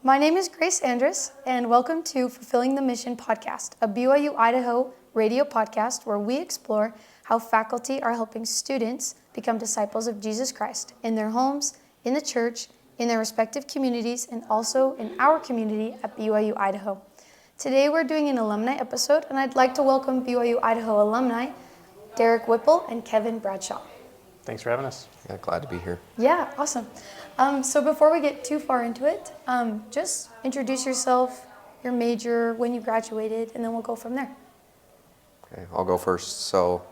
My name is Grace Andrus, and welcome to Fulfilling the Mission podcast, a BYU-Idaho radio podcast where we explore how faculty are helping students become disciples of Jesus Christ in their homes, in the church, in their respective communities, and also in our community at BYU-Idaho. Today we're doing an alumni episode, and I'd like to welcome BYU-Idaho alumni Derek Whipple and Kevin Bradshaw. Thanks for having us. Yeah, glad to be here. Yeah, awesome. So before we get too far into it, just introduce yourself, your major, when you graduated, and then we'll go from there. Okay, I'll go first. So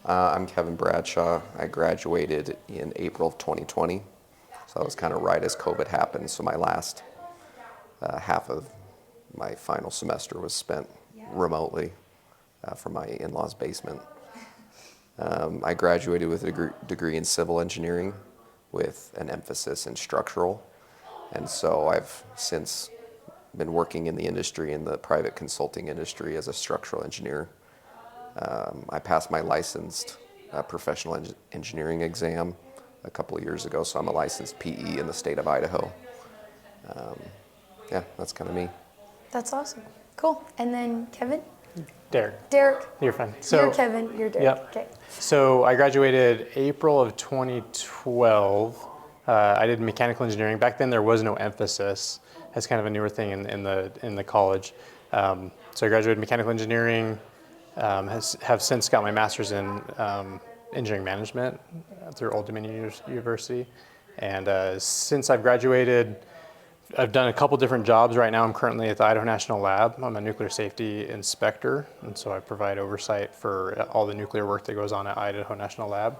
I'm Kevin Bradshaw. I graduated in April of 2020. So that was kind of right as COVID happened. So my last half of my final semester was spent remotely from my in-laws' basement. I graduated with a degree in civil engineering with an emphasis in structural. And so I've since been working in the industry, in the private consulting industry as a structural engineer. I passed my licensed professional engineering exam a couple of years ago, so I'm a licensed PE in the state of Idaho. Yeah, that's kind of me. That's awesome. Cool. And then Kevin? Derek. Derek. You're fine. You're Kevin, you're Derek. Yep. Okay. So I graduated April of 2012. I did mechanical engineering. Back then there was no emphasis. That's kind of a newer thing in the college. So I graduated mechanical engineering. Have since got my master's in engineering management through Old Dominion University. And since I've graduated, I've done a couple different jobs. Right now I'm currently at the Idaho National Lab. I'm a nuclear safety inspector, and so I provide oversight for all the nuclear work that goes on at Idaho National Lab.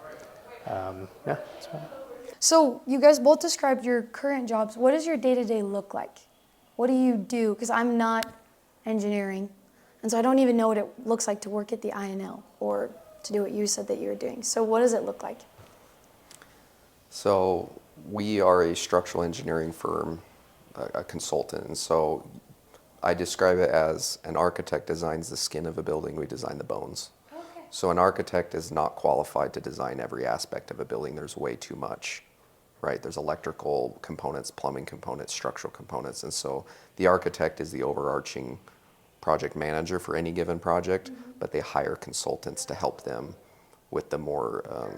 That's fine. So you guys both described your current jobs. What does your day-to-day look like? What do you do? Because I'm not engineering, and so I don't even know what it looks like to work at the INL or to do what you said that you were doing. So what does it look like? So we are a structural engineering firm, a consultant, and so I describe it as an architect designs the skin of a building, we design the bones. Okay. So an architect is not qualified to design every aspect of a building. There's way too much, right? There's electrical components, plumbing components, structural components, and so the architect is the overarching project manager for any given project, but they hire consultants to help them with the more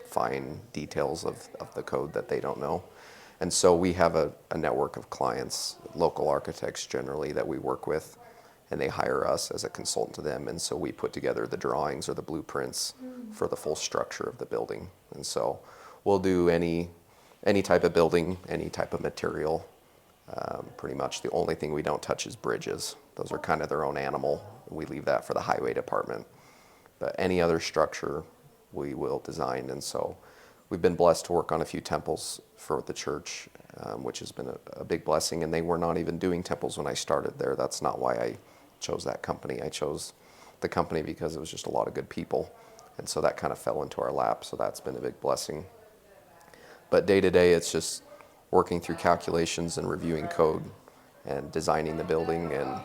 fine details of the code that they don't know. And so we have a network of clients, local architects generally, that we work with, and they hire us as a consultant to them. And so we put together the drawings or the blueprints for the full structure of the building. And so we'll do any type of building, any type of material. Pretty much the only thing we don't touch is bridges. Those are kind of their own animal. We leave that for the highway department. But any other structure we will design. And so we've been blessed to work on a few temples for the church, which has been a big blessing. And they were not even doing temples when I started there. That's not why I chose that company. I chose the company because it was just a lot of good people. And so that kind of fell into our lap. So that's been a big blessing. But day to day, it's just working through calculations and reviewing code and designing the building and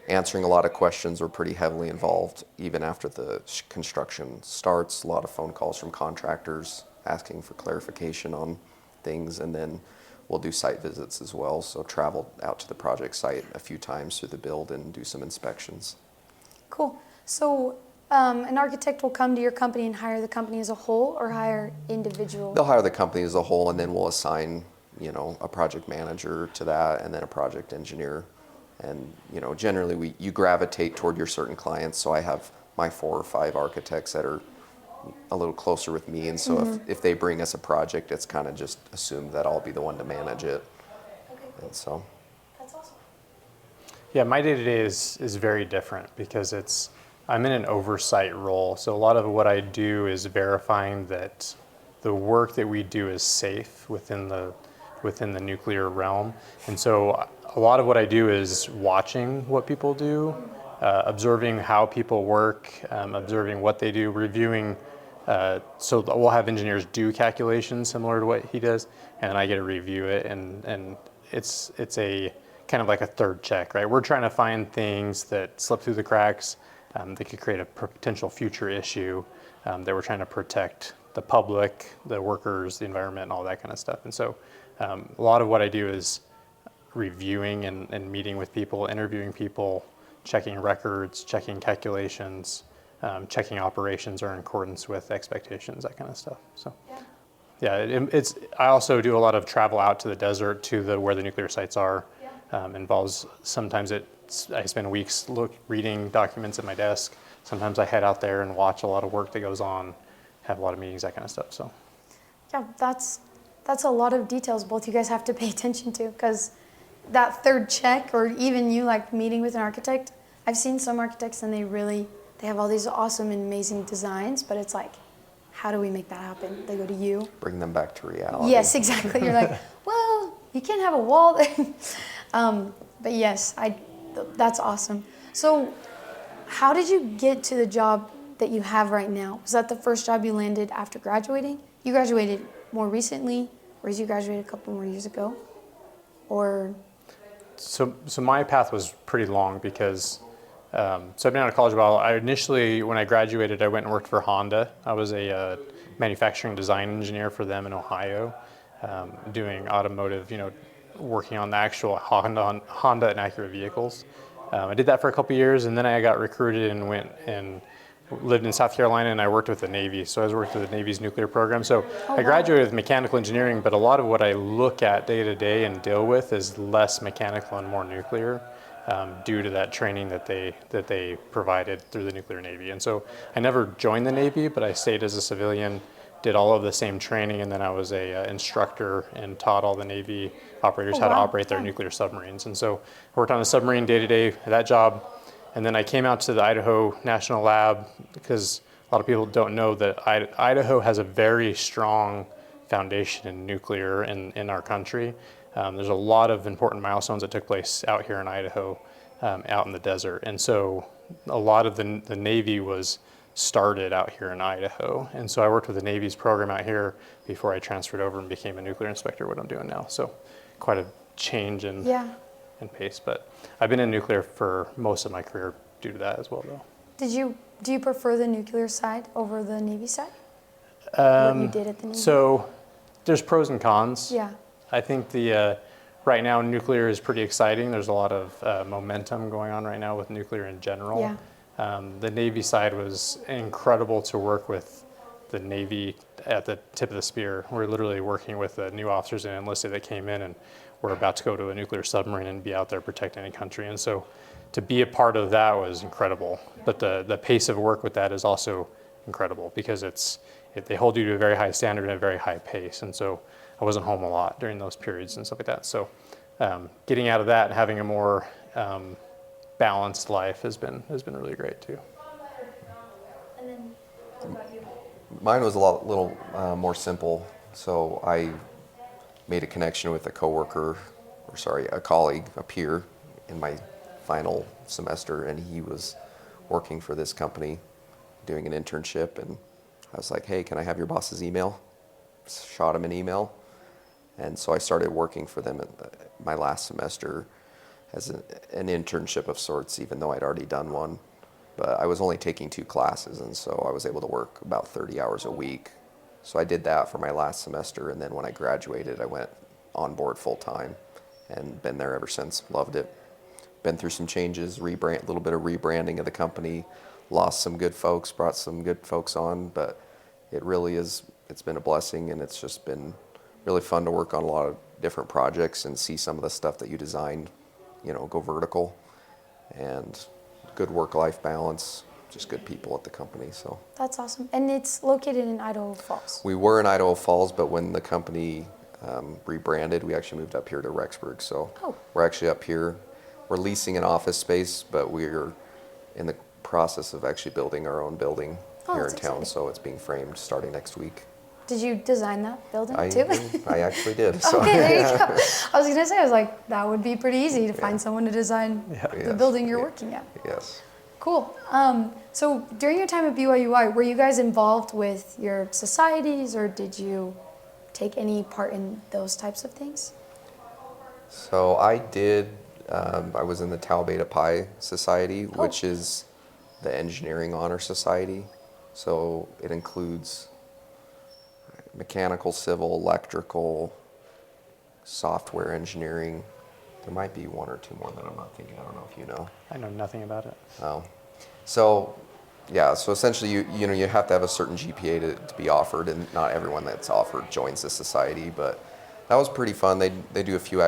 answering a lot of questions. We're pretty heavily involved even after the construction starts. A lot of phone calls from contractors asking for clarification on things, and then we'll do site visits as well. So travel out to the project site a few times through the build and do some inspections. Cool. So an architect will come to your company and hire the company as a whole, or hire individual? They'll hire the company as a whole, and then we'll assign, a project manager to that, and then a project engineer. And generally you gravitate toward your certain clients. So I have my 4 or 5 architects that are a little closer with me, and so if they bring us a project, it's kind of just assumed that I'll be the one to manage it. Okay. And so that's awesome. Yeah, my day-to-day is very different because I'm in an oversight role. So a lot of what I do is verifying that the work that we do is safe within the nuclear realm. And so a lot of what I do is watching what people do, observing how people work, observing what they do, reviewing. So we'll have engineers do calculations similar to what he does, and I get to review it, and it's a kind of like a third check, right? We're trying to find things that slip through the cracks that could create a potential future issue that we're trying to protect the public, the workers, the environment, and all that kind of stuff. And so a lot of what I do is reviewing and meeting with people, interviewing people, checking records, checking calculations, checking operations are in accordance with expectations, that kind of stuff. So, yeah, it's. I also do a lot of travel out to the desert to where the nuclear sites are. Involves sometimes I spend weeks reading documents at my desk. Sometimes I head out there and watch a lot of work that goes on, have a lot of meetings, that kind of stuff. So, yeah, that's a lot of details both you guys have to pay attention to, because that third check, or even you like meeting with an architect, I've seen some architects and they have all these awesome and amazing designs, but it's like, how do we make that happen? They go to you. Bring them back to reality. Yes, exactly. You're like, well, you can't have a wall there. But yes, that's awesome. So how did you get to the job that you have right now? Was that the first job you landed after graduating? You graduated more recently, or did you graduate a couple more years ago? Or? So my path was pretty long because, so I've been out of college a while. When I graduated, I went and worked for Honda. I was a manufacturing design engineer for them in Ohio, doing automotive, working on the actual Honda and Acura vehicles. I did that for a couple years, and then I got recruited and went and lived in South Carolina, and I worked with the Navy. So I was working with the Navy's nuclear program. So I graduated with mechanical engineering, but a lot of what I look at day to day and deal with is less mechanical and more nuclear, due to that training that they provided through the nuclear Navy. And so I never joined the Navy, but I stayed as a civilian, did all of the same training, and then I was a instructor and taught all the Navy operators how to operate their nuclear submarines. And so I worked on a submarine day to day, that job. And then I came out to the Idaho National Lab because a lot of people don't know that Idaho has a very strong foundation in nuclear in our country. There's a lot of important milestones that took place out here in Idaho, out in the desert. And so a lot of the Navy was started out here in Idaho. And so I worked with the Navy's program out here before I transferred over and became a nuclear inspector, what I'm doing now. So quite a change in pace. But I've been in nuclear for most of my career due to that as well, though. Do you prefer the nuclear side over the Navy side? What you did at the Navy? So there's pros and cons. Yeah. I think right now nuclear is pretty exciting. There's a lot of momentum going on right now with nuclear in general. Yeah. The Navy side was incredible to work with the Navy at the tip of the spear. We're literally working with the new officers and enlisted that came in and were about to go to a nuclear submarine and be out there protecting a country. And so to be a part of that was incredible. But the pace of work with that is also incredible because they hold you to a very high standard and a very high pace. And so I wasn't home a lot during those periods and stuff like that. So getting out of that and having a more balanced life has been really great too. And then, what about you? Mine was a little more simple. So I made a connection with a colleague, a peer in my final semester, and he was working for this company doing an internship, and I was like, hey, can I have your boss's email? Shot him an email, and so I started working for them in my last semester as an internship of sorts, even though I'd already done one. But I was only taking 2 classes, and so I was able to work about 30 hours a week. So I did that for my last semester, and then when I graduated, I went on board full time and been there ever since. Loved it. Been through some changes, a little bit of rebranding of the company, lost some good folks, brought some good folks on, but it's been a blessing, and it's just been really fun to work on a lot of different projects and see some of the stuff that you designed, go vertical, and good work-life balance, just good people at the company. So That's awesome. And it's located in Idaho Falls. we were in Idaho Falls, but when the company rebranded, we actually moved up here to Rexburg. So we're actually up here. We're leasing an office space, but we're in the process of actually building our own building here in town. Exciting. So it's being framed starting next week. Did you design that building too? I actually did. So, Okay, there you go. I was going to say, I was like, that would be pretty easy to find someone to design the building you're working at. Yes. Cool. So during your time at BYU-I, were you guys involved with your societies, or did you take any part in those types of things? So I did. I was in the Tau Beta Pi Society, which is the engineering honor society. So it includes mechanical, civil, electrical, software engineering, There might be one or two more that I'm not thinking. I don't know if you know. I know nothing about it. Oh, so yeah. So essentially, you have to have a certain GPA to be offered, and not everyone that's offered joins the society. But that was pretty fun. They do a few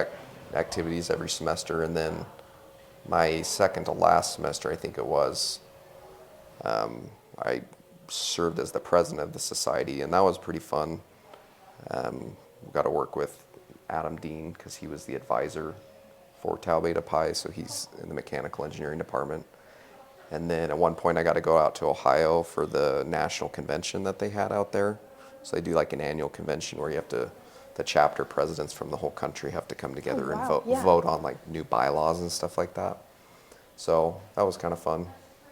activities every semester, and then my second to last semester, I think it was, I served as the president of the society, and that was pretty fun. We got to work with Adam Dean because he was the advisor for Tau Beta Pi, so he's in the mechanical engineering department. And then at one point I got to go out to Ohio for the national convention that they had out there. So they do like an annual convention where the chapter presidents from the whole country have to come together and vote on like new bylaws and stuff like that. So that was kind of fun.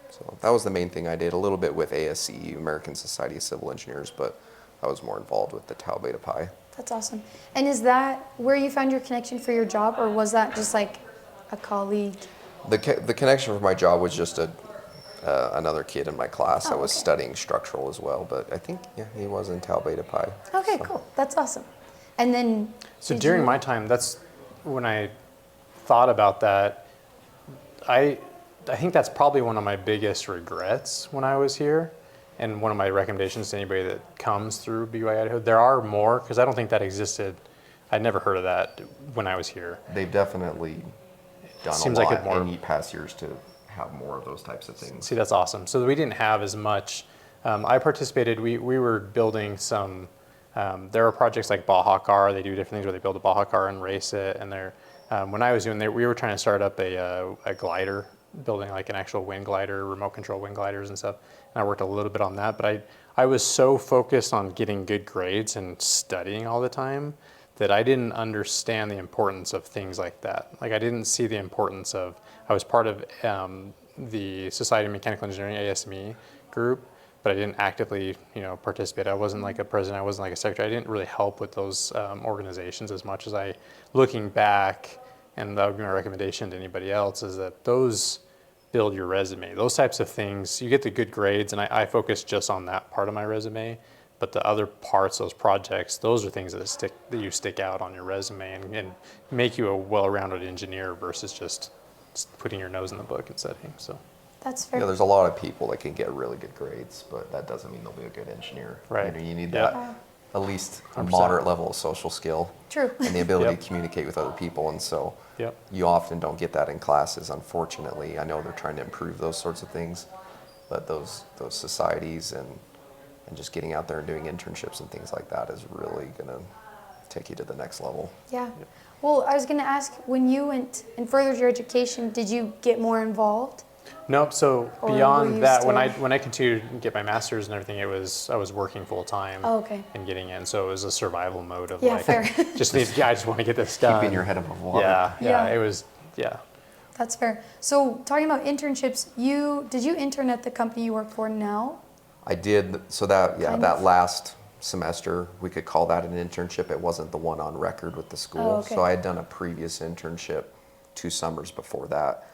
So that was the main thing I did, a little bit with ASCE, American Society of Civil Engineers, but I was more involved with the Tau Beta Pi. That's awesome. And is that where you found your connection for your job, or was that just like a colleague? The connection for my job was just another kid in my class that was okay. studying structural as well, but I think, yeah, he was in Tau Beta Pi. Okay, so. cool. That's awesome. And then... So during my time, that's when I thought about that, I think that's probably one of my biggest regrets when I was here, and one of my recommendations to anybody that comes through BYU-Idaho. There are more, because I don't think that existed. I'd never heard of that when I was here. They've definitely done Seems a lot like it more, in past years to have more of those types of things. See, that's awesome. So we didn't have as much. I participated, we were building some, there are projects like Baja Car. They do different things where they build a Baja Car and race it. And when I was doing that, we were trying to start up a glider, building like an actual wind glider, remote control wind gliders and stuff. And I worked a little bit on that, but I was so focused on getting good grades and studying all the time that I didn't understand the importance of things like that. Like I didn't see the importance of, I was part of the Society of Mechanical Engineering, ASME group, but I didn't actively, participate. I wasn't like a president, I wasn't like a secretary. I didn't really help with those organizations as much as looking back, and that would be my recommendation to anybody else, is that those build your resume. Those types of things, you get the good grades, and I focus just on that part of my resume, but the other parts, those projects, those are things that you stick out on your resume and make you a well-rounded engineer versus just putting your nose in the book and studying. So that's fair. Yeah, there's a lot of people that can get really good grades, but that doesn't mean they'll be a good engineer. Right. You need that at least a 100%. Moderate level of social skill. True. And the ability to communicate with other people. And so you often don't get that in classes, unfortunately. I know they're trying to improve those sorts of things, but those societies and just getting out there and doing internships and things like that is really going to take you to the next level. Yeah. Well, I was going to ask, when you went and furthered your education, did you get more involved? Nope. So Or were beyond you that, still- when I continued to get my master's and everything, I was working full time. Oh, okay. And getting in, so it was a survival mode of Fair. I just want to get this done. Keeping your head above water. Yeah. It was That's fair. So talking about internships, did you intern at the company you work for now? I did. So that Kind that of. last semester, we could call that an internship. It wasn't the one on record with the school. Oh, okay. So I had done a previous internship 2 summers before that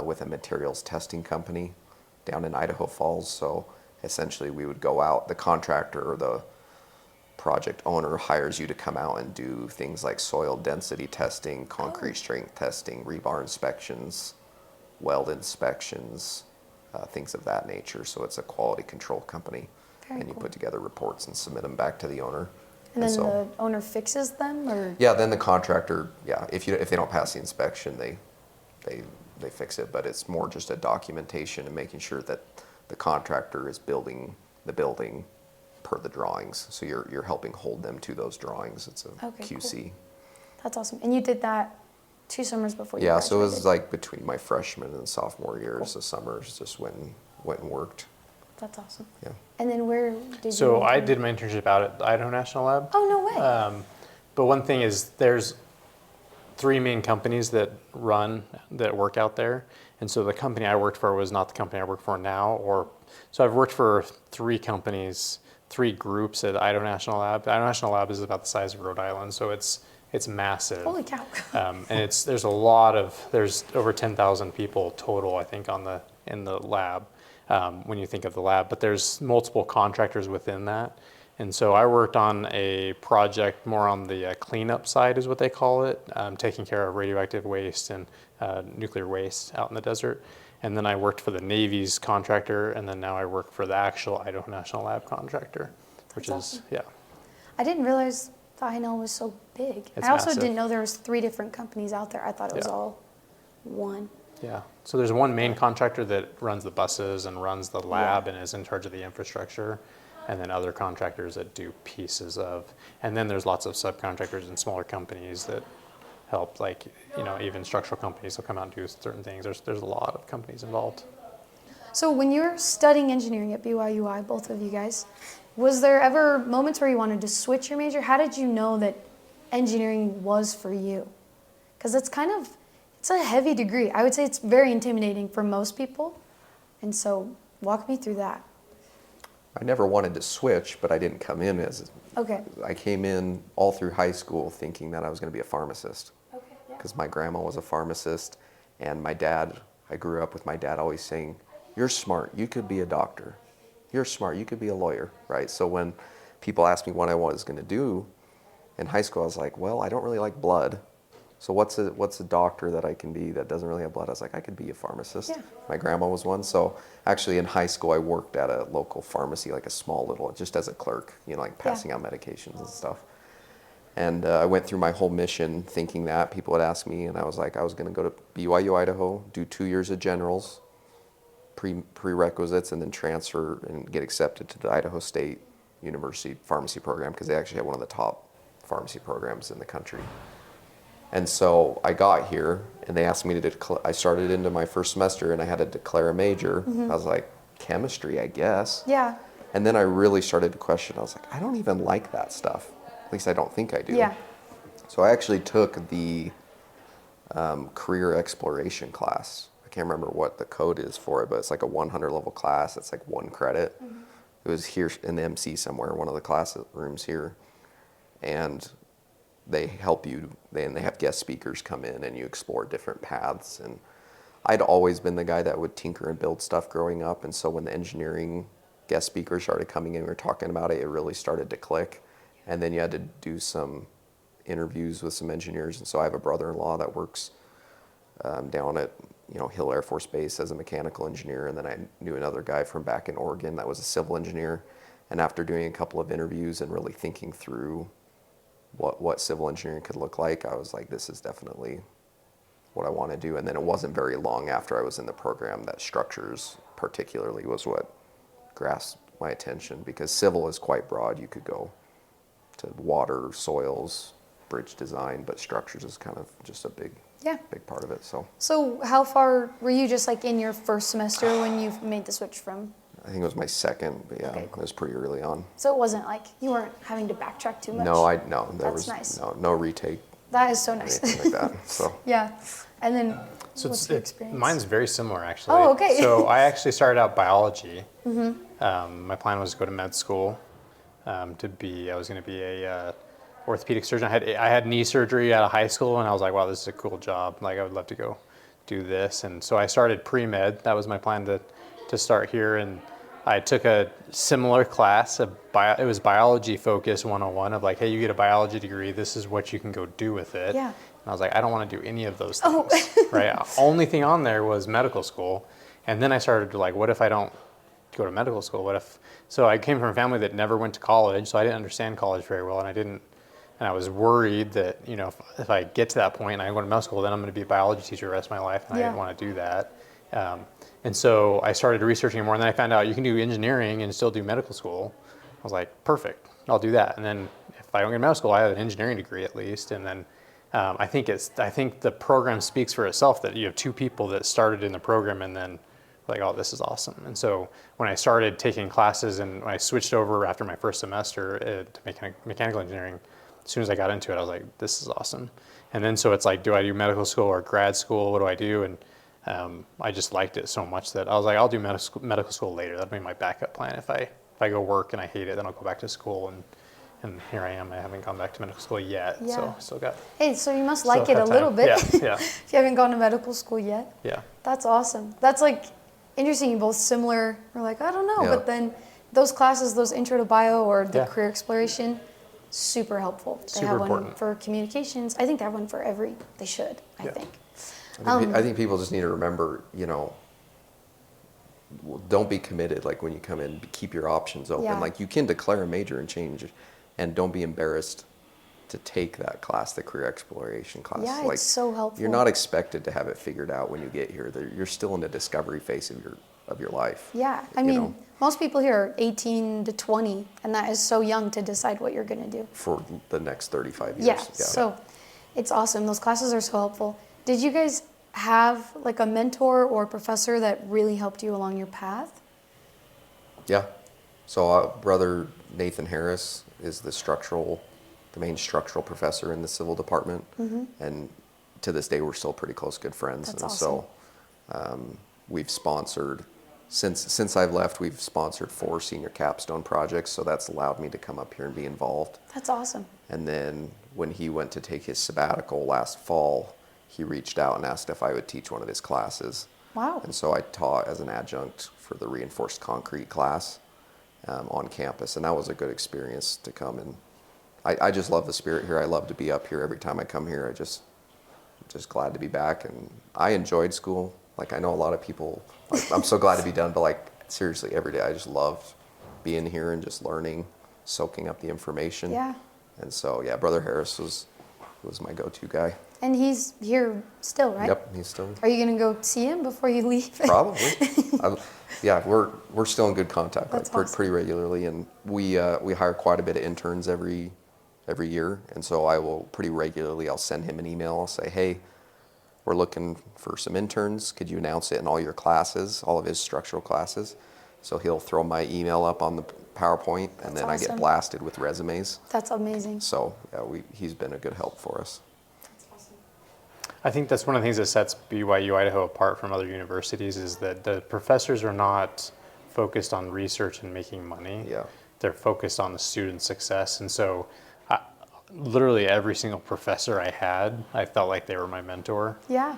with a materials testing company down in Idaho Falls. So essentially we would go out, the contractor or the project owner hires you to come out and do things like soil density testing, concrete strength testing, rebar inspections, weld inspections, things of that nature. So it's a quality control company. Very And you cool. put together reports and submit them back to the owner. And then so, the owner fixes them, or? yeah, then the contractor, if they don't pass the inspection, they fix it. But it's more just a documentation and making sure that the contractor is building the building per the drawings. So you're helping hold them to those drawings. It's a QC. Cool. That's awesome. And you did that 2 summers before you Yeah, graduated? so it was like between my freshman and sophomore years, the summers just went and worked. That's awesome. Yeah. And then where did you? So I intern? did my internship out at the Idaho National Lab. Oh, no way. But one thing is, there's 3 main companies that work out there, and so the company I worked for was not the company I work for now. So I've worked for 3 companies, 3 groups at Idaho National Lab. The Idaho National Lab is about the size of Rhode Island, so it's massive. Holy cow. And there's over 10,000 people total, I think, in the lab when you think of the lab. But there's multiple contractors within that, And so I worked on a project more on the cleanup side is what they call it, taking care of radioactive waste and nuclear waste out in the desert. And then I worked for the Navy's contractor, and then now I work for the actual Idaho National Lab contractor, which That's is, awesome. yeah. I didn't realize the INL was so big. It's I also massive. didn't know there was 3 different companies out there. I thought it was Yeah. all one. Yeah. So there's one main contractor that runs the buses and runs the lab and is in charge of the infrastructure, and then other contractors that do pieces of, and then there's lots of subcontractors and smaller companies that help, like, even structural companies will come out and do certain things. There's a lot of companies involved. So when you were studying engineering at BYU-I, both of you guys, was there ever moments where you wanted to switch your major? How did you know that engineering was for you? Because it's a heavy degree. I would say it's very intimidating for most people. And so walk me through that. I never wanted to switch, but I didn't come in as, Okay. I came in all through high school thinking that I was going to be a pharmacist. Okay. Yeah. Because my grandma was a pharmacist, and my dad, I grew up with my dad always saying, "You're smart, you could be a doctor. You're smart, you could be a lawyer," right? So when people asked me what I was going to do in high school, I was like, well, I don't really like blood. So what's a doctor that I can be that doesn't really have blood? I was like, I could be a pharmacist. Yeah. My grandma was one. So actually in high school, I worked at a local pharmacy, like a small little, just as a clerk, like passing out medications and stuff. And I went through my whole mission thinking that people would ask me, and I was like, I was going to go to BYU-Idaho, do 2 years of generals, prerequisites, and then transfer and get accepted to the Idaho State University pharmacy program, because they actually have one of the top pharmacy programs in the country. And so I got here, and they asked me to declare. I started into my first semester, and I had to declare a major. I was like, chemistry, I guess. Yeah. And then I really started to question. I was like, I don't even like that stuff. At least I don't think I do. Yeah. So I actually took the career exploration class. I can't remember what the code is for it, but it's like a 100 level class. It's like 1 credit. It was here in the MC somewhere, one of the classrooms here. And they help you, and they have guest speakers come in, and you explore different paths. And I'd always been the guy that would tinker and build stuff growing up. And so when the engineering guest speakers started coming in, we were talking about it, it really started to click. And then you had to do some interviews with some engineers. And so I have a brother-in-law that works down at Hill Air Force Base as a mechanical engineer. And then I knew another guy from back in Oregon that was a civil engineer. And after doing a couple of interviews and really thinking through what civil engineering could look like, I was like, this is definitely what I want to do. And then it wasn't very long after I was in the program that structures particularly was what grasped my attention, because civil is quite broad. You could go to water, soils, bridge design, but structures is kind of just a big part of it. So how far were you just like in your first semester when you made the switch from? I think it was my second, but yeah, Okay, cool. It was pretty early on. So it wasn't like you weren't having to backtrack too much? No, there That's was nice. no retake, That is so nice. anything like that. So Yeah. And then So what's your experience? mine's very similar, actually. Oh, okay. So I actually started out biology. My plan was to go to med school. I was going to be a orthopedic surgeon. I had knee surgery out of high school, and I was like, wow, this is a cool job. Like, I would love to go do this. And so I started pre-med. That was my plan to start here. And I took a similar class. It was biology focus 101 of like, hey, you get a biology degree. This is what you can go do with it. Yeah. And I was like, I don't want to do any of those things. Right. Only thing on there was medical school. And then I started to like, what if I don't go to medical school? So I came from a family that never went to college, so I didn't understand college very well, and I was worried that, if I get to that point and I go to medical school, then I'm going to be a biology teacher the rest of my life, and I didn't want to do that. And so I started researching more, and then I found out you can do engineering and still do medical school. I was like, perfect, I'll do that. And then if I don't get to medical school, I have an engineering degree at least. And then I think the program speaks for itself, that you have 2 people that started in the program and then like, oh, this is awesome. And so when I started taking classes and when I switched over after my first semester to mechanical engineering, as soon as I got into it, I was like, this is awesome. And then so it's like, do I do medical school or grad school? What do I do? And I just liked it so much that I was like, I'll do medical school later. That'll be my backup plan. If I go work and I hate it, then I'll go back to school. And here I am. I haven't gone back to medical school yet. Yeah. So I still got. Hey, so you must still like it a have little time. bit. Yeah. If you haven't gone to medical school yet. Yeah. That's awesome. That's like interesting. You both similar. We're like, I don't know, Yeah. but then those classes, those intro to bio or the Yeah. career exploration, super helpful. They Super have one important. for communications. I think they have one for they should, I Yeah. think. I think people just need to remember, don't be committed. Like when you come in, keep your options open. Yeah. Like you can declare a major and change, and don't be embarrassed to take that class, the career exploration class. Yeah, like, it's so helpful. You're not expected to have it figured out when you get here. You're still in the discovery phase of your life. Yeah, I mean, most people here are 18 to 20, and that is so young to decide what you're going to do. For the next 35 years. Yeah, so it's awesome. Those classes are so helpful. Did you guys have like a mentor or professor that really helped you along your path? Yeah. So brother Nathan Harris is the main structural professor in the civil department. Mm-hmm. And to this day, we're still pretty close, good friends. That's and awesome. so we've sponsored, since I've left, we've sponsored 4 senior capstone projects. So that's allowed me to come up here and be involved. That's awesome. And then when he went to take his sabbatical last fall, he reached out and asked if I would teach one of his classes. Wow. And so I taught as an adjunct for the reinforced concrete class on campus. And that was a good experience to come. And I just love the spirit here. I love to be up here every time I come here. I'm just glad to be back. And I enjoyed school. Like I know a lot of people, I'm so glad to be done, but like seriously every day I just loved being here and just learning, soaking up the information. Yeah. And so, yeah, Brother Harris was my go-to guy. And he's here still, right? Yep, he's still. Are you going to go see him before you leave? Probably. Yeah, we're still in good contact, That's like awesome. pretty regularly, and we hire quite a bit of interns every year, and so I will pretty regularly. I'll send him an email. I'll say, hey, we're looking for some interns. Could you announce it in all your classes, all of his structural classes? So he'll throw my email up on the PowerPoint, and then I awesome. get blasted with resumes. That's amazing. So yeah, he's been a good help for us. That's awesome. I think that's one of the things that sets BYU-Idaho apart from other universities is that the professors are not focused on research and making money. Yeah. They're focused on the student success. And so literally every single professor I had, I felt like they were my mentor. Yeah.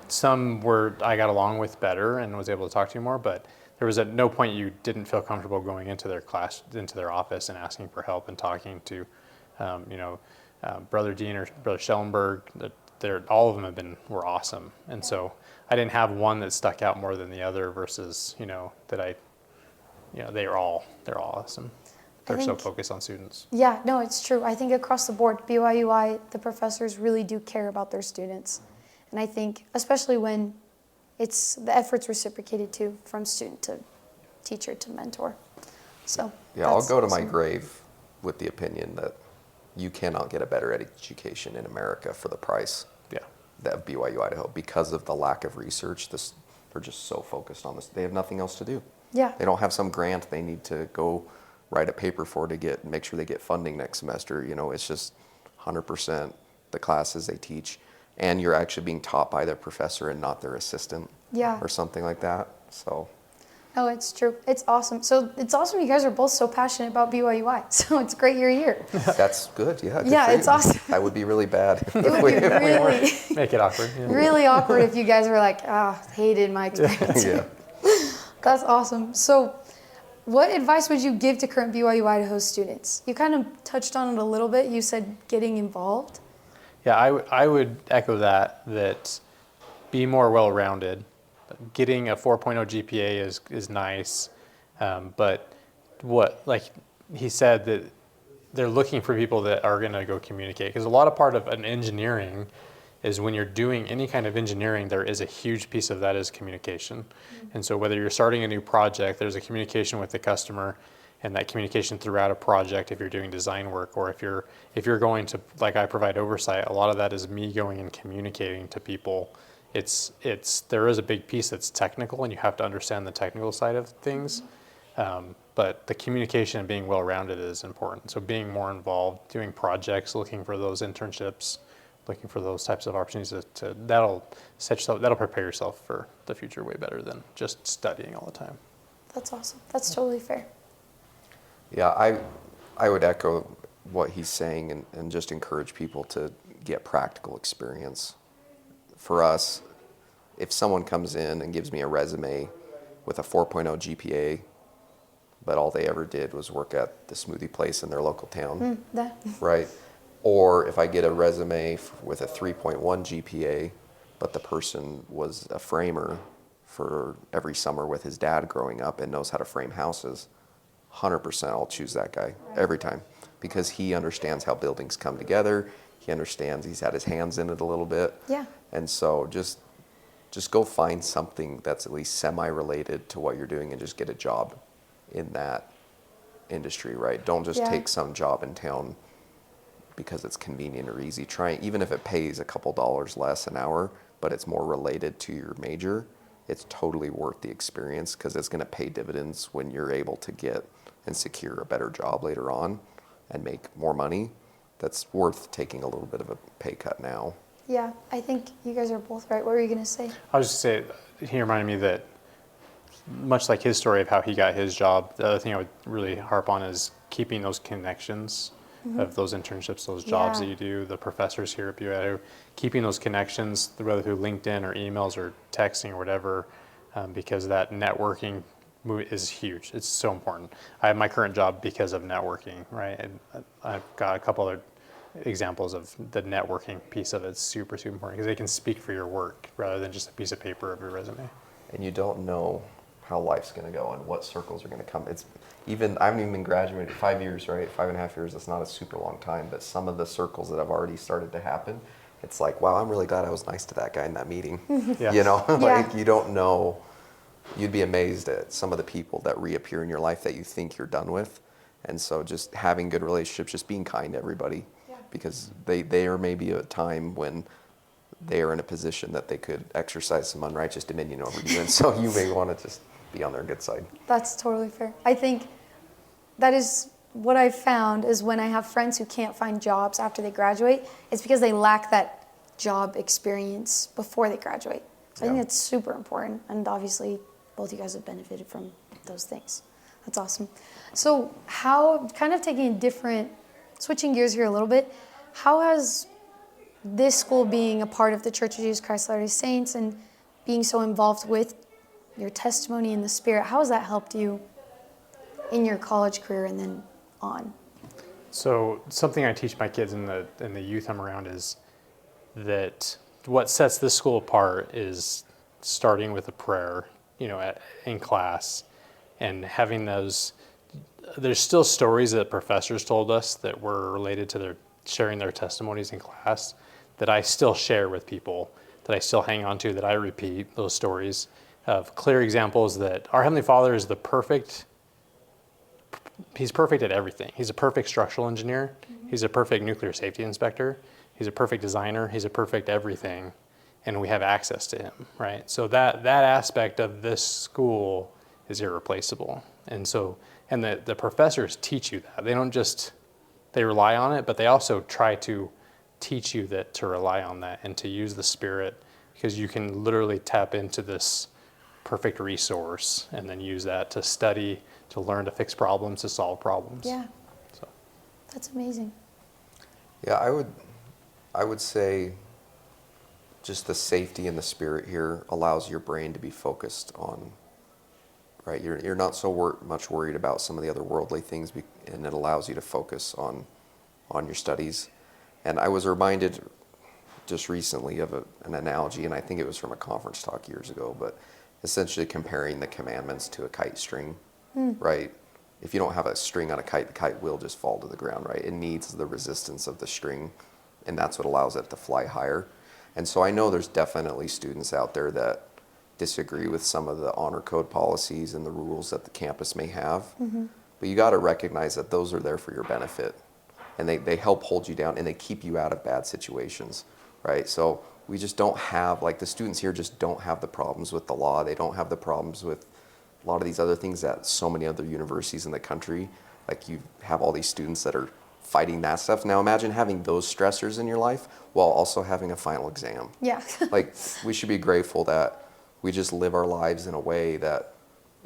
Some I got along with better and was able to talk to more, but there was at no point you didn't feel comfortable going into their class, into their office and asking for help and talking to, Brother Dean or Brother Schellenberg. All of them were awesome. And so I didn't have one that stuck out more than the other versus, they're all awesome. They're so focused on students. Yeah, no, it's true. I think across the board, BYU-I, the professors really do care about their students. And I think, especially when the effort's reciprocated too, from student to teacher to mentor. So yeah, I'll go to my awesome. grave with the opinion that you cannot get a better education in America for the price of BYU-Idaho because of the lack of research. They're just so focused on this. They have nothing else to do. Yeah. They don't have some grant they need to go write a paper for to make sure they get funding next semester. It's just 100% the classes they teach, and you're actually being taught by their professor and not their assistant. Yeah. Or something like that. So. No, it's true. It's awesome. So it's awesome you guys are both so passionate about BYU-I. So it's great you're here. That's good. Yeah. Good Yeah, for it's you. awesome. That would be really bad. It would be really, Make it awkward. Yeah. really awkward if you guys were like, hated my experience. Yeah. That's awesome. So what advice would you give to current BYU-Idaho students? You kind of touched on it a little bit. You said getting involved. Yeah, I would echo that be more well-rounded. Getting a 4.0 GPA is nice, but like he said, that they're looking for people that are going to go communicate. Because a lot of part of an engineering is when you're doing any kind of engineering, there is a huge piece of that is communication. Mm-hmm. And so whether you're starting a new project, there's a communication with the customer, and that communication throughout a project if you're doing design work, or if you're going to, like I provide oversight, a lot of that is me going and communicating to people. There is a big piece that's technical, and you have to understand the technical side of things. But the communication and being well-rounded is important. So being more involved, doing projects, looking for those internships, looking for those types of opportunities, that'll prepare yourself for the future way better than just studying all the time. That's awesome. That's totally fair. Yeah, I would echo what he's saying and just encourage people to get practical experience. For us, if someone comes in and gives me a resume with a 4.0 GPA, but all they ever did was work at the smoothie place in their local town, That, right? Or if I get a resume with a 3.1 GPA, but the person was a framer for every summer with his dad growing up and knows how to frame houses, 100% I'll choose that guy every time, because he understands how buildings come together. He understands, he's had his hands in it a little bit. yeah, And so just go find something that's at least semi-related to what you're doing and just get a job in that industry, right? Don't just Yeah. take some job in town because it's convenient or easy. Try, even if it pays a couple dollars less an hour, but it's more related to your major, it's totally worth the experience, because it's going to pay dividends when you're able to get and secure a better job later on and make more money. That's worth taking a little bit of a pay cut now. yeah. I think you guys are both right. What were you going to say? I was just say, he reminded me that much like his story of how he got his job, the other thing I would really harp on is keeping those connections of those internships, those jobs Yeah. that you do, the professors here at BYU, keeping those connections, whether through LinkedIn or emails or texting or whatever, because that networking is huge. It's so important. I have my current job because of networking, right? And I've got a couple other examples of the networking piece of it. It's super, super important because they can speak for your work rather than just a piece of paper of your resume. And you don't know how life's going to go and what circles are going to come. It's even, I haven't even been graduated 5 years, right? 5.5 years, it's not a super long time, but some of the circles that have already started to happen, it's like, wow, I'm really glad I was nice to that guy in that meeting. Yeah. You know, like Yeah. you don't know, you'd be amazed at some of the people that reappear in your life that you think you're done with. And so just having good relationships, just being kind to everybody, because they are maybe a time when they are in a position that they could exercise some unrighteous dominion over you. And so you may want to just be on their good side. That's totally fair. I think that is what I've found is when I have friends who can't find jobs after they graduate, it's because they lack that job experience before they graduate. So I think Yeah. it's super important. And obviously, both you guys have benefited from those things. That's awesome. So how, kind of taking a different, switching gears here a little bit, how has this school being a part of the Church of Jesus Christ of Latter-day Saints and being so involved with your testimony in the Spirit, how has that helped you in your college career and then on? So something I teach my kids in the youth I'm around is that what sets this school apart is starting with a prayer, in class, and having those. There's still stories that professors told us that were related to their sharing their testimonies in class that I still share with people, that I still hang on to, that I repeat those stories of clear examples that our Heavenly Father is He's perfect at everything. He's a perfect structural engineer. He's a perfect nuclear safety inspector. He's a perfect designer. He's a perfect everything. And we have access to him, right? So that aspect of this school is irreplaceable. And the professors teach you that. They don't just, they rely on it, but they also try to teach you that to rely on that and to use the Spirit, because you can literally tap into this perfect resource and then use that to study, to learn to fix problems, to solve problems. Yeah, So. that's amazing. Yeah, I would say just the safety in the Spirit here allows your brain to be focused on, right? You're not so much worried about some of the other worldly things, and it allows you to focus on your studies. And I was reminded just recently of an analogy, and I think it was from a conference talk years ago, but essentially comparing the commandments to a kite string, right? If you don't have a string on a kite, the kite will just fall to the ground, right? It needs the resistance of the string, and that's what allows it to fly higher. And so I know there's definitely students out there that disagree with some of the honor code policies and the rules that the campus may have, but you got to recognize that those are there for your benefit, and they help hold you down, and they keep you out of bad situations, right? So we just don't have, like, the students here just don't have the problems with the law. They don't have the problems with a lot of these other things that so many other universities in the country, like, you have all these students that are fighting that stuff. Now imagine having those stressors in your life while also having a final exam. Yeah. Like, we should be grateful that we just live our lives in a way that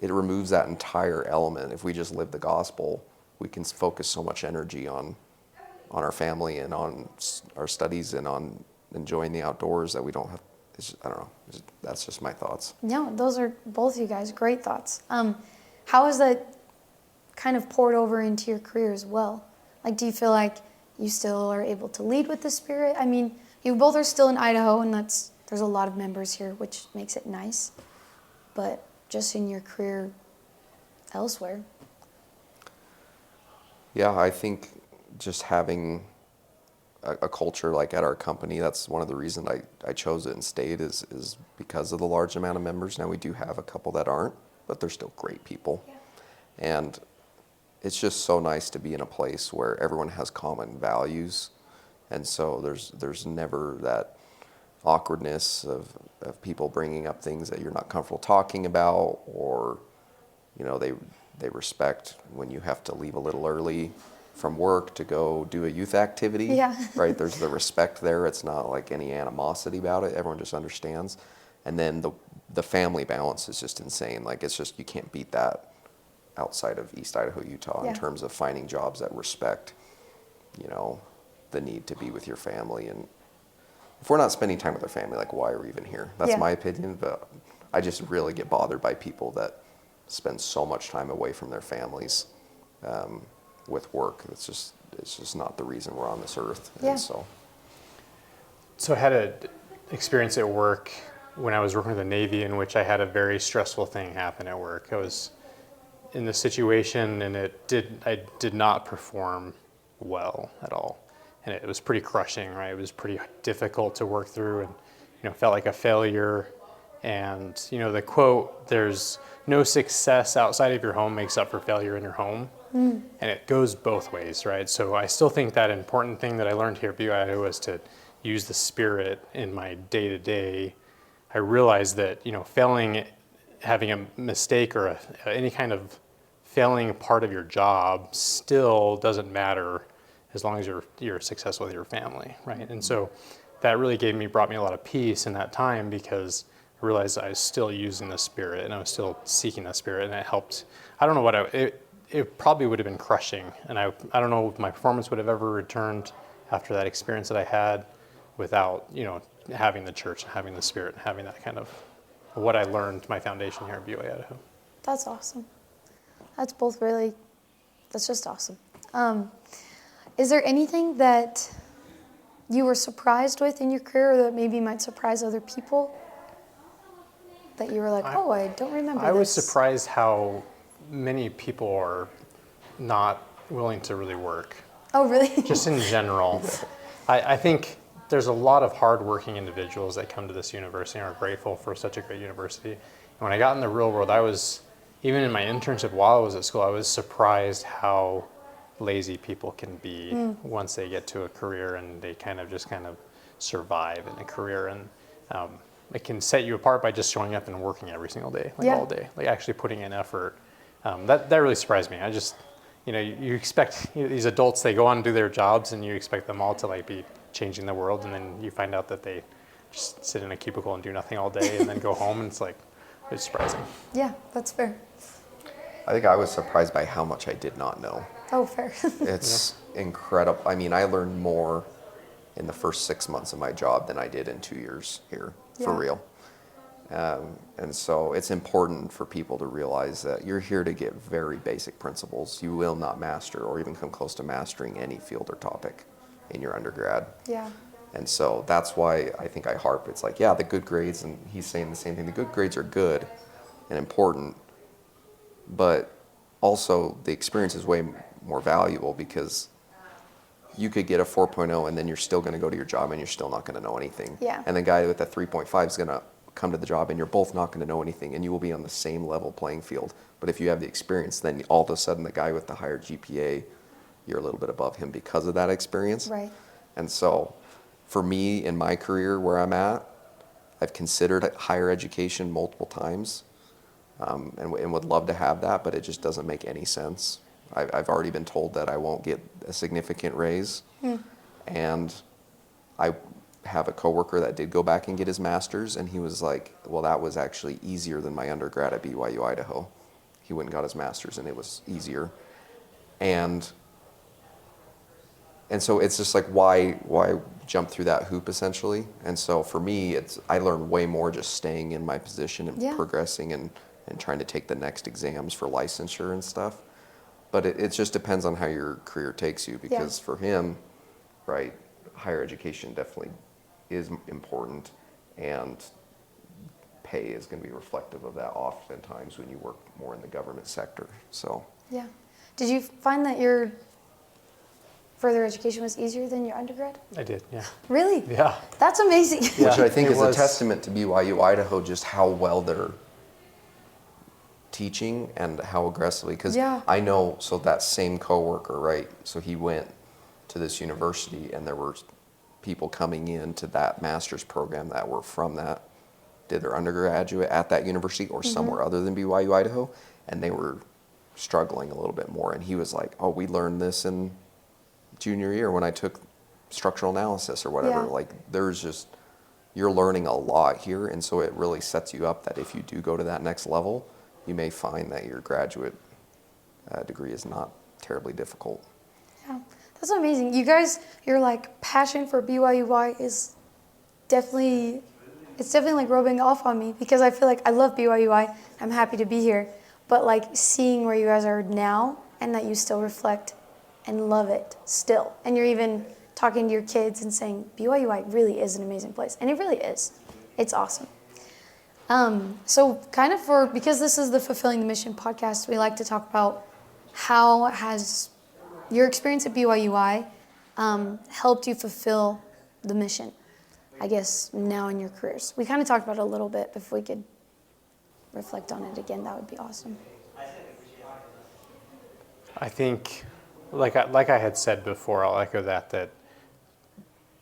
it removes that entire element. If we just live the gospel, we can focus so much energy on our family and on our studies and on enjoying the outdoors that we don't have. I don't know. That's just my thoughts. No, those are both you guys great thoughts. How has that kind of poured over into your career as well? Like, do you feel like you still are able to lead with the Spirit? I mean, you both are still in Idaho, and there's a lot of members here, which makes it nice. But just in your career elsewhere. Yeah, I think just having a culture like at our company, that's one of the reasons I chose it and stayed is because of the large amount of members. Now we do have a couple that aren't, but they're still great people. Yeah. And it's just so nice to be in a place where everyone has common values. And so there's never that awkwardness of people bringing up things that you're not comfortable talking about, or, you know, they respect when you have to leave a little early from work to go do a youth activity. Yeah. Right? There's the respect there. It's not like any animosity about it. Everyone just understands. And then the family balance is just insane. Like, it's just, you can't beat that outside of East Idaho, Utah, in terms of finding jobs that respect, you know, the need to be with your family. And if we're not spending time with our family, like, why are we even here? That's my opinion, but I just really get bothered by people that spend so much time away from their families with work. It's just not the reason we're on this earth. Yeah. And so I had an experience at work when I was working with the Navy in which I had a very stressful thing happen at work. I was in the situation, and I did not perform well at all. And it was pretty crushing, right? It was pretty difficult to work through, and, you know, felt like a failure. And, you know, the quote, there's no success outside of your home makes up for failure in your home. And it goes both ways, right? So I still think that important thing that I learned here at BYU was to use the Spirit in my day-to-day. I realized that, you know, failing, having a mistake or any kind of failing part of your job still doesn't matter as long as you're successful with your family, right? And so that really brought me a lot of peace in that time, because I realized I was still using the Spirit and I was still seeking the Spirit, and it helped. I don't know it probably would have been crushing, and I don't know if my performance would have ever returned after that experience that I had without, you know, having the church, having the Spirit, having that kind of what I learned, my foundation here at BYU-Idaho. That's awesome. That's just awesome. Is there anything that you were surprised with in your career, or that maybe might surprise other people? That you were like, I don't remember this. I was surprised how many people are not willing to really work. Oh, really? Just in general. I think there's a lot of hardworking individuals that come to this university and are grateful for such a great university. And when I got in the real world, even in my internship while I was at school, I was surprised how lazy people can be once they get to a career and they kind of survive in a career. And it can set you apart by just showing up and working every single day, all day, like actually putting in effort. That really surprised me. You expect these adults, they go on and do their jobs, and you expect them all to be changing the world, and then you find out that they just sit in a cubicle and do nothing all day and then go home, and it's surprising. Yeah, that's fair. I think I was surprised by how much I did not know. Oh, fair. It's incredible. I mean, I learned more in the first 6 months of my job than I did in 2 years here, for real. And so it's important for people to realize that you're here to get very basic principles. You will not master or even come close to mastering any field or topic in your undergrad. Yeah. And so that's why I think I harp. It's like, yeah, the good grades, and he's saying the same thing. The good grades are good and important, but also the experience is way more valuable, because you could get a 4.0 and then you're still going to go to your job and you're still not going to know anything. Yeah. And the guy with a 3.5 is going to come to the job and you're both not going to know anything, and you will be on the same level playing field. But if you have the experience, then all of a sudden the guy with the higher GPA, you're a little bit above him because of that experience. Right. And so for me in my career where I'm at, I've considered higher education multiple times, and would love to have that, but it just doesn't make any sense. I've already been told that I won't get a significant raise. And I have a coworker that did go back and get his master's, and he was like, well, that was actually easier than my undergrad at BYU-Idaho. He went and got his master's, and it was easier. And so it's just like, why jump through that hoop, essentially? And so for me, I learned way more just staying in my position and progressing and trying to take the next exams for licensure and stuff. But it just depends on how your career takes you, because for him, right, higher education definitely is important, and pay is going to be reflective of that oftentimes when you work more in the government sector. So yeah. Did you find that your further education was easier than your undergrad? I did, yeah. Really? Yeah. That's amazing. which I think It is was. a testament to BYU-Idaho, just how well they're teaching and how aggressively. Because I know, so that same coworker, right? So he went to this university, and there were people coming into that master's program that were from that, did their undergraduate at that university or somewhere other than BYU-Idaho, and they were struggling a little bit more. And he was like, "Oh, we learned this in junior year when I took structural analysis or whatever." Yeah. Like, there's just, you're learning a lot here, and so it really sets you up that if you do go to that next level, you may find that your graduate degree is not terribly difficult. Yeah, that's amazing. You guys, your like passion for BYU-Y is definitely, it's definitely like rubbing off on me, because I feel like I love BYU-Y. I'm happy to be here, but like seeing where you guys are now and that you still reflect and love it still, and you're even talking to your kids and saying BYU-Y really is an amazing place, and it really is. It's awesome. So kind of because this is the Fulfilling the Mission podcast, we like to talk about how has your experience at BYU-Y helped you fulfill the mission, I guess, now in your careers. We kind of talked about it a little bit, but if we could reflect on it again, that would be awesome. I think, like I had said before, I'll echo that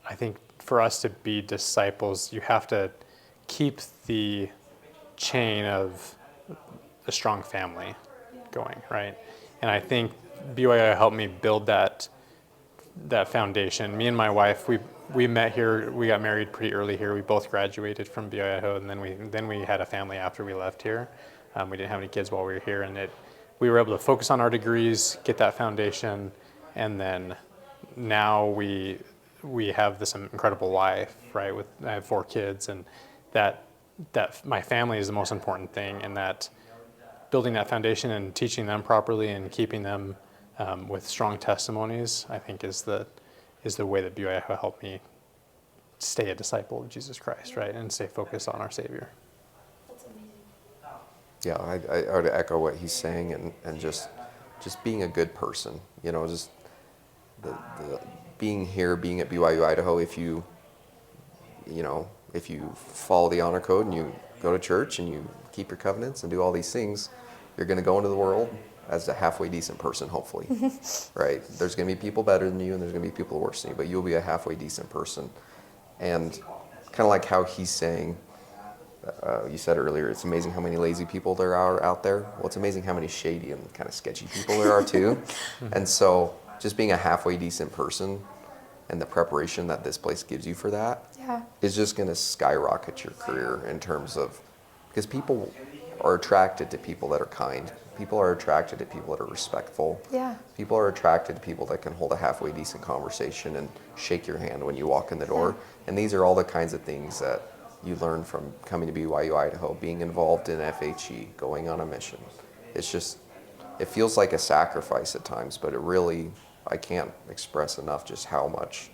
I think for us to be disciples, you have to keep the chain of a strong family going, right? And I think BYU helped me build that foundation. Me and my wife, we met here. We got married pretty early here. We both graduated from BYU-Idaho, and then we had a family after we left here. We didn't have any kids while we were here, and we were able to focus on our degrees, get that foundation, and then now we have this incredible life, right? I have 4 kids, and that my family is the most important thing, and that building that foundation and teaching them properly and keeping them with strong testimonies, I think is the way that BYU helped me stay a disciple of Jesus Christ, right, and stay focused on our Savior. That's amazing. Yeah, I would echo what he's saying, and just being a good person, just the being here, being at BYU-Idaho. If you follow the honor code and you go to church and you keep your covenants and do all these things, you're going to go into the world as a halfway decent person, hopefully, right? There's going to be people better than you, and there's going to be people worse than you, but you'll be a halfway decent person. And kind of like how he's saying, you said earlier, it's amazing how many lazy people there are out there. Well, it's amazing how many shady and kind of sketchy people there are too. And so just being a halfway decent person and the preparation that this place gives you for that is just going to skyrocket your career in terms of, because people are attracted to people that are kind. People are attracted to people that are respectful. Yeah. People are attracted to people that can hold a halfway decent conversation and shake your hand when you walk in the door. And these are all the kinds of things that you learn from coming to BYU-Idaho, being involved in FHE, going on a mission. It's just, it feels like a sacrifice at times, but it really, I can't express enough just how much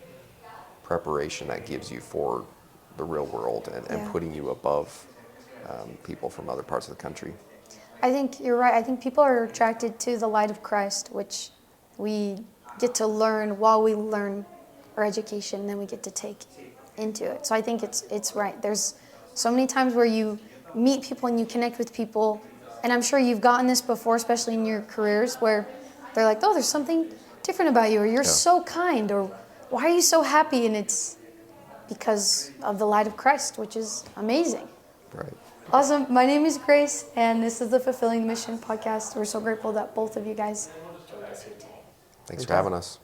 preparation that gives you for the real world and putting you above people from other parts of the country. I think you're right. I think people are attracted to the light of Christ, which we get to learn while we learn our education, and then we get to take into it. So I think it's right. There's so many times where you meet people and you connect with people, and I'm sure you've gotten this before, especially in your careers, where they're like, oh, there's something different about you, or you're so kind, or why are you so happy? And it's because of the light of Christ, which is amazing. Right. Awesome. My name is Grace, and this is the Fulfilling the Mission podcast. We're so grateful that both of you guys joined us here today. Thanks for having us.